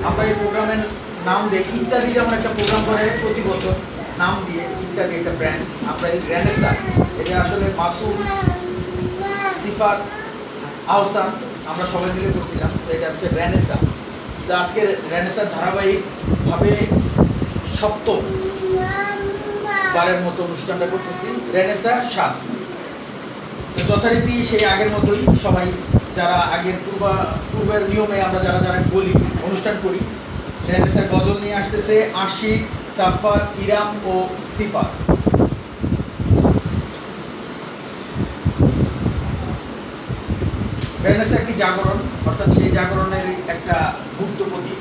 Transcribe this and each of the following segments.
আমরা এই প্রোগ্রামের নাম দিই ইত্যাদি, যেমন একটা প্রোগ্রাম করে প্রতি বছর নাম দিয়ে ইত্যাদি একটা ব্র্যান্ড। আমরা এই রেনেসা, এটা আসলে মাসুম, সিফাত, আহসান আমরা সবাই মিলে করছিলাম। তো এটা হচ্ছে রেনেসা। তো আজকে রেনেসার ধারাবাহিকভাবে সপ্তম বারের মতো অনুষ্ঠানটা করতেছি, রেনেসা 7। যথারীতি সেই আগের মতোই সবাই যারা আগের পূর্বের নিয়মে আমরা যারা যারা বলি অনুষ্ঠান করি, রেনেসার গজল নিয়ে আসতেছে আশিক, সাফাত, ইরাম ও সিফাত। রেনেসা একটি জাগরণ, অর্থাৎ সেই জাগরণের একটা গুপ্ত প্রতীক।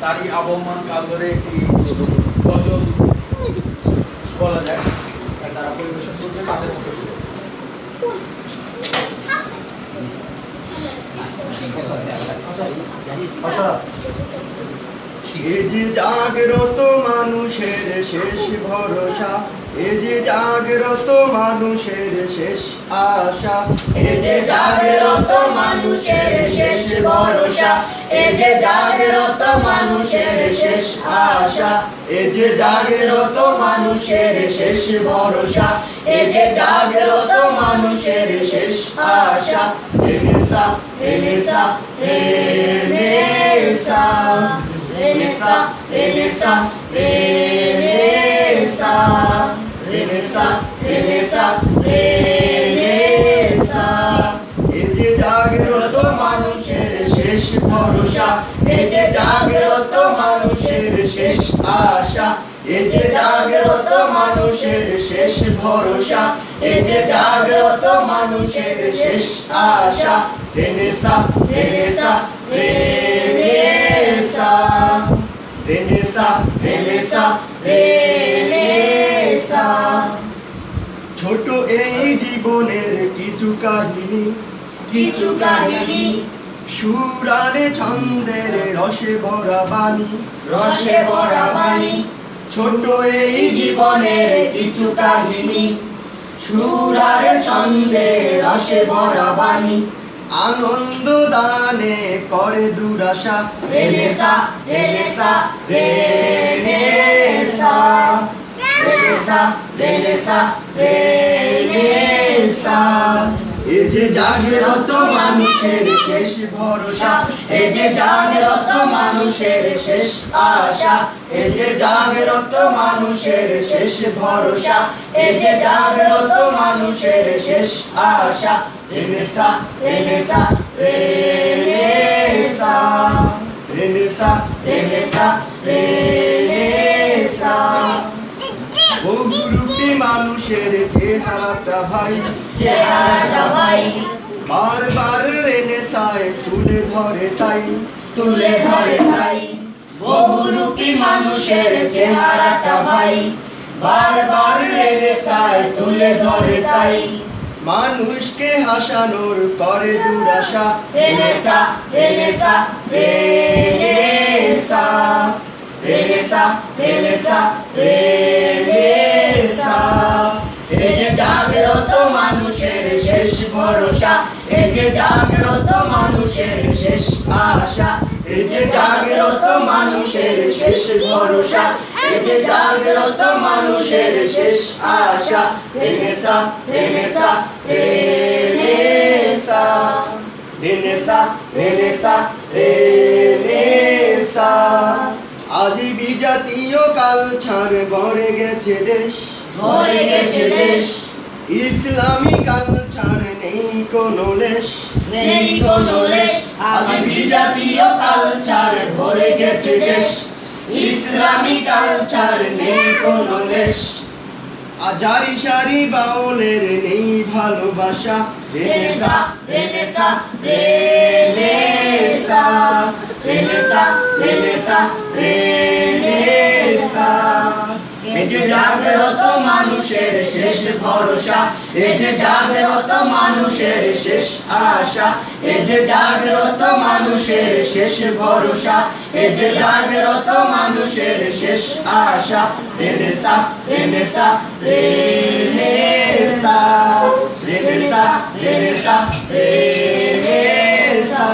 তারই আবহমান কাল ধরে একটি গজল বলা যায়, তারা পরিবেশন করবে তাদের মতো করে। এ যে জাগ্রত মানুষের শেষ ভরসা, এ যে জাগ্রত মানুষের শেষ আশা, এ যে জাগ্রত মানুষের শেষ ভরসা, এ যে জাগ্রত মানুষের শেষ আশা, এ যে জাগ্রত মানুষের শেষ ভরসা, এ যে জাগ্রত মানুষের শেষ আশা। Renaissance renaissance renaissance renaissance renaissance renaissance renaissance renaissance renaissance. এ যে জাগ্রত মানুষের শেষ ভরসা, এ যে জাগ্রত মানুষের শেষ আশা, এ যে জাগ্রত মানুষের শেষ ভরসা, এ যে জাগ্রত মানুষের শেষ আশা। Renaissance renaissance renaissance renaissance renaissance renaissance. ছোট এই জীবনের কিছু কাহিনী, কিছু কাহিনী, সুরানে ছন্দের রসে ভরা বাণী, রসে ভরা বাণী। ছোট এই জীবনের কিছু কাহিনী, সুরার ছন্দে রসে ভরা বাণী। আনন্দ দানে করে দুরাশা, renaissance renaissance renaissance renaissance renaissance renaissance. এ যে জাগ্রত মানুষের শেষ ভরসা, এ যে জাগ্রত মানুষের শেষ আশা, এ যে জাগ্রত মানুষের শেষ ভরসা, এ যে জাগ্রত মানুষের শেষ আশা। Renaissance renaissance renaissance renaissance renaissance renaissance. বহুরূপী মানুষের চেহারাটা ভাই, চেহারাটা ভাই বারবার রেনেসায় তুলে ধরে তাই, তুলে ধরে তাই। বহুরূপী মানুষের চেহারাটা ভাই বারবার রেনেসায় তুলে ধরে তাই। মানুষকে হাসানোর করে দুরাশা, renaissance renaissance renaissance renaissance renaissance renaissance. এ যে জাগ্রত মানুষের শেষ ভরসা, এ যে জাগ্রত মানুষের শেষ আশা, এ যে জাগ্রত মানুষের শেষ ভরসা, এ যে জাগ্রত মানুষের শেষ আশা। Renaissance renaissance renaissance renaissance renaissance renaissance. আজ বিজাতীয় কালচার ভরে গেছে দেশ, ভরে গেছে দেশ, ইসলামী কালচার নেই কোনো লেশ, নেই কোনো লেশ। আজ বিজাতীয় কালচার ভরে গেছে দেশ, ইসলামী কালচার নেই কোনো লেশ। আজারি সারি বাউলের নেই ভালোবাসা, renaissance renaissance renaissance renaissance renaissance renaissance. এ যে জাগ্রত মানুষের শেষ ভরসা, এ যে জাগ্রত মানুষের শেষ আশা, এ যে জাগ্রত মানুষের শেষ ভরসা, এ যে জাগ্রত মানুষের শেষ আশা। Renaissance renaissance renaissance renaissance renaissance renaissance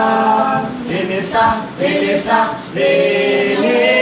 renaissance renaissance রে নে